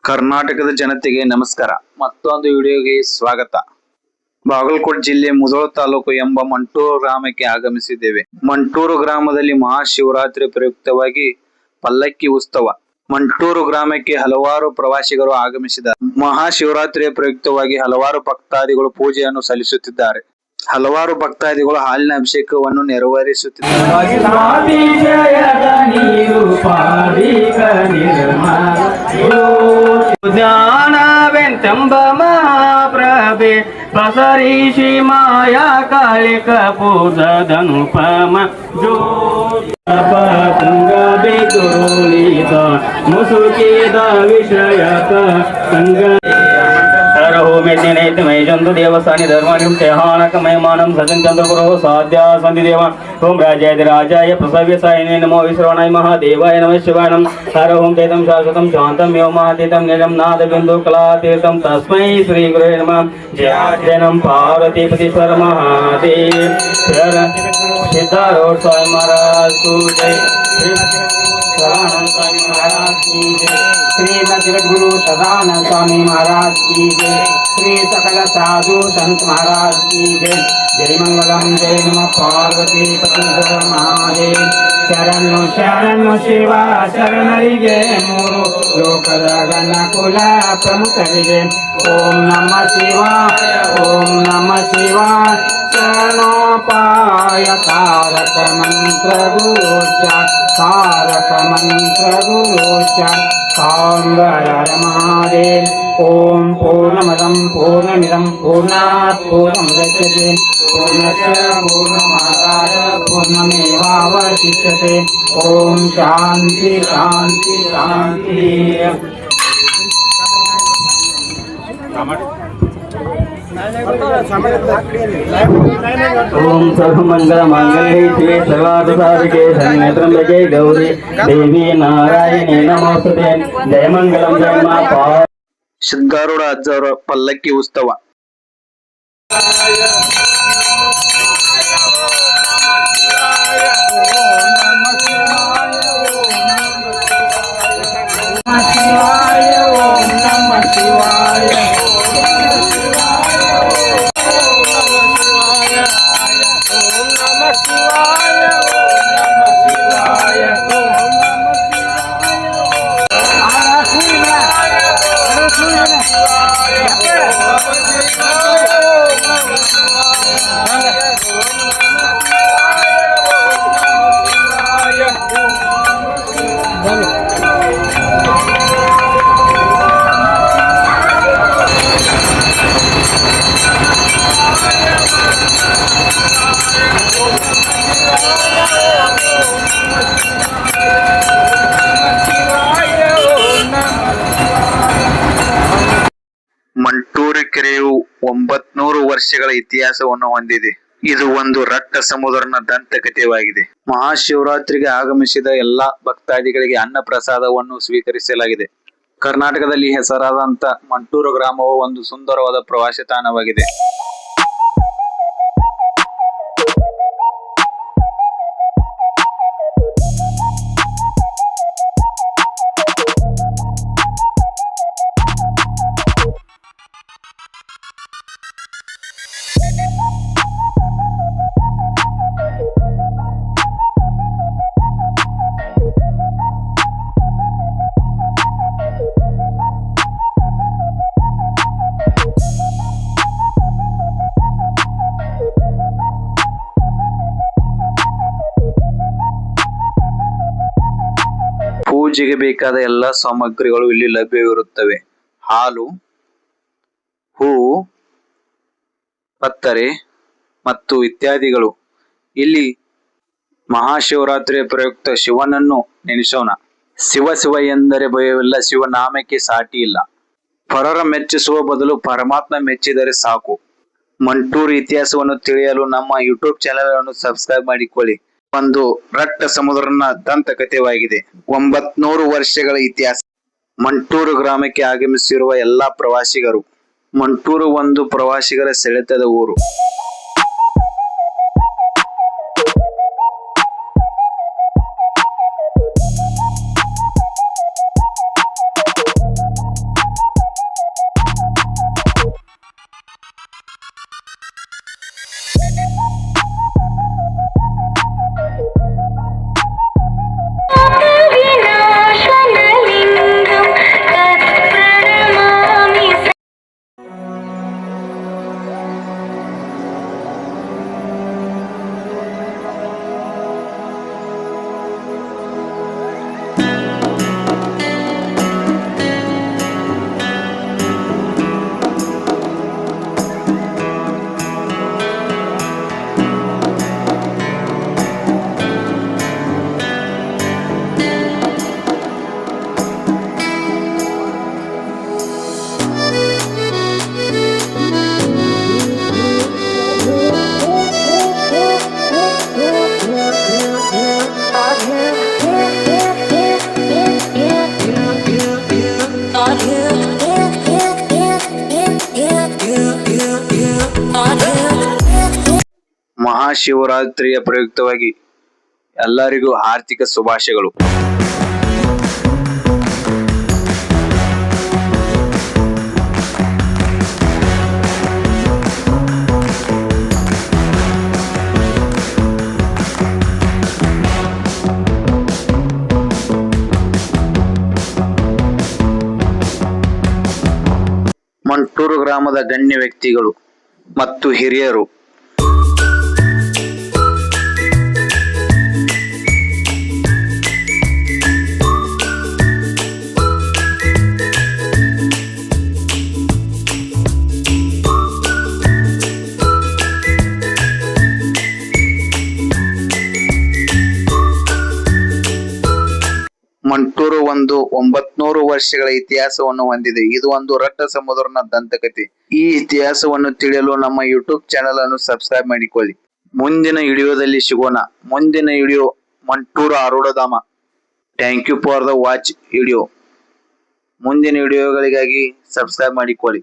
ಕರ್ನಾಟಕದ ಜನತೆಗೆ ನಮಸ್ಕಾರ. ಮತ್ತೊಂದು ವಿಡಿಯೋಗೆ ಸ್ವಾಗತ. ಬಾಗಲಕೋಟೆ ಜಿಲ್ಲೆ ಮುಧೋಳ ತಾಲೂಕು ಎಂಬ ಮಂಟೂರು ಗ್ರಾಮಕ್ಕೆ ಆಗಮಿಸಿದ್ದೇವೆ. ಮಂಟೂರು ಗ್ರಾಮದಲ್ಲಿ ಮಹಾಶಿವರಾತ್ರಿ ಪ್ರಯುಕ್ತವಾಗಿ ಪಲ್ಲಕ್ಕಿ ಉತ್ಸವ. ಮಂಟೂರು ಗ್ರಾಮಕ್ಕೆ ಹಲವಾರು ಪ್ರವಾಸಿಗರು ಆಗಮಿಸಿದ್ದಾರೆ. ಮಹಾಶಿವರಾತ್ರಿಯ ಪ್ರಯುಕ್ತವಾಗಿ ಹಲವಾರು ಭಕ್ತಾದಿಗಳು ಪೂಜೆಯನ್ನು ಸಲ್ಲಿಸುತ್ತಿದ್ದಾರೆ. ಹಲವಾರು ಭಕ್ತಾದಿಗಳು ಹಾಲಿನ ಅಭಿಷೇಕವನ್ನು ನೆರವೇರಿಸುತ್ತಿದ್ದಾರೆ. ಜ್ಞಾನವೆಂತೆಂಬ ಮಹಾಪ್ರಭೆ ಬಸರೀಶಿ ಮಾಯಾ ಕಾಳಿಕ ಪೂಜದನುಪಮ ತುಂಗಬೇತೋಳಿತ ಮುಸುಕಿದ ವಿಷಯಕ ಸಂಗ में दिनेत मय चंद्र देवसानि धर्मानिं तेहानक मयमानं सजन चंद्र गुरो साध्या संधि देवा ओम राजाय प्रसव्यसायने नमो विश्रवणाय महादेवाय नमः शिवाय नमः हर ओम चैतं शाश्वतं शान्तं व्योमातीतं निजं नाद बिंदु कलातीर्थं तस्मै श्री गुरुवे नमः जय नमः पार्वतीपतीश्वर महादेव सिद्धारूढ़ स्वामी महाराज को जय सदानंद स्वामी महाराज की जय श्री जगत गुरु सदानंद स्वामी महाराज की जय श्री सकल साधु संत महाराज की जय जय मंगलम जय नमः पार्वती पतीश्वर महादेव शरणु शरणु शिवा शरणरिगे मोरो लोकದ ಗಣಕುಲ ಪ್ರಮುಖರಿಗೆ ಓಂ ನಮಃ ಶಿವಾಯ ಓಂ ನಮಃ ಶಿವಾಯ ಶರಣೋಪಾಯ ತಾರಕ ಮಂತ್ರ ಗುರುಚ ತಾರಕ ಮಂತ್ರ ಗುರುಚ महादेव ओम पूर्णमदं पूर्णमिदं पूर्णात् पूर्णमुदच्यते पूर्णस्य पूर्णमादाय पूर्णमेवावशिष्यते ओम शांति शांति शांति। ओम सर्वमंगल मांगल्ये शिवे सर्वार्थसाधिके शरण्ये त्र्यंबके गौरी देवी नारायणी नमोस्तुते जय मंगलम जय मां ಸಿದ್ಧಾರೂಢ ಅಜ್ಜವರ ಪಲ್ಲಕ್ಕಿ ಉತ್ಸವ. ಮಂಟೂರು ಕೆರೆಯು 900 ವರ್ಷಗಳ ಇತಿಹಾಸವನ್ನು ಹೊಂದಿದೆ. ಇದು ಒಂದು ರಕ್ತ ಸಮುದ್ರನ ದಂತಕಥೆಯಾಗಿದೆ. ಮಹಾಶಿವರಾತ್ರಿಗೆ ಆಗಮಿಸಿದ ಎಲ್ಲಾ ಭಕ್ತಾದಿಗಳಿಗೆ ಅನ್ನ ಪ್ರಸಾದವನ್ನು ಸ್ವೀಕರಿಸಲಾಗಿದೆ. ಕರ್ನಾಟಕದಲ್ಲಿ ಹೆಸರಾದಂತ ಮಂಟೂರು ಗ್ರಾಮವು ಒಂದು ಸುಂದರವಾದ ಪ್ರವಾಸಿ ತಾಣವಾಗಿದೆ. ಪೂಜೆಗೆ ಬೇಕಾದ ಎಲ್ಲಾ ಸಾಮಗ್ರಿಗಳು ಇಲ್ಲಿ ಲಭ್ಯವಿರುತ್ತವೆ. ಹಾಲು, ಹೂವು, ಪತ್ತರೆ ಮತ್ತು ಇತ್ಯಾದಿಗಳು. ಇಲ್ಲಿ ಮಹಾಶಿವರಾತ್ರಿಯ ಪ್ರಯುಕ್ತ ಶಿವನನ್ನು ನೆನೆಸೋಣ. ಶಿವ ಶಿವ ಎಂದರೆ ಭಯವಿಲ್ಲ, ಶಿವನಾಮಕ್ಕೆ ಸಾಟಿ ಇಲ್ಲ. ಪರರ ಮೆಚ್ಚಿಸುವ ಬದಲು ಪರಮಾತ್ಮ ಮೆಚ್ಚಿದರೆ ಸಾಕು. ಮಂಟೂರು ಇತಿಹಾಸವನ್ನು ತಿಳಿಯಲು ನಮ್ಮ ಯೂಟ್ಯೂಬ್ ಚಾನೆಲ್ ಅನ್ನು ಸಬ್ಸ್ಕ್ರೈಬ್ ಮಾಡಿಕೊಳ್ಳಿ. ಒಂದು ರಕ್ತ ಸಮುದ್ರನ ದಂತಕಥೆಯಾಗಿದೆ. 900 ವರ್ಷಗಳ ಇತಿಹಾಸ. ಮಂಟೂರು ಗ್ರಾಮಕ್ಕೆ ಆಗಮಿಸಿರುವ ಎಲ್ಲಾ ಪ್ರವಾಸಿಗರು. ಮಂಟೂರು ಒಂದು ಪ್ರವಾಸಿಗರ ಸೆಳೆತದ ಊರು. ಮಹಾಶಿವರಾತ್ರಿಯ ಪ್ರಯುಕ್ತವಾಗಿ ಎಲ್ಲರಿಗೂ ಆರ್ಥಿಕ ಶುಭಾಶಯಗಳು. ಮಂಟೂರು ಗ್ರಾಮದ ಗಣ್ಯ ವ್ಯಕ್ತಿಗಳು ಮತ್ತು ಹಿರಿಯರು ಮಂಟೂರು ಒಂದು 900 ವರ್ಷಗಳ ಇತಿಹಾಸವನ್ನು ಹೊಂದಿದೆ. ಇದು ಒಂದು ರಟ್ಟ ಸಮುದ್ರನ ದಂತಕಥೆ. ಈ ಇತಿಹಾಸವನ್ನು ತಿಳಿಯಲು ನಮ್ಮ ಯೂಟ್ಯೂಬ್ ಚಾನೆಲ್ ಅನ್ನು ಸಬ್ಸ್ಕ್ರೈಬ್ ಮಾಡಿಕೊಳ್ಳಿ. ಮುಂದಿನ ವಿಡಿಯೋದಲ್ಲಿ ಸಿಗೋಣ. ಮುಂದಿನ video Manturu Aroodhadhama. Thank you for the watch video. ಮುಂದಿನ ವಿಡಿಯೋಗಳಿಗಾಗಿ ಸಬ್ಸ್ಕ್ರೈಬ್ ಮಾಡಿಕೊಳ್ಳಿ.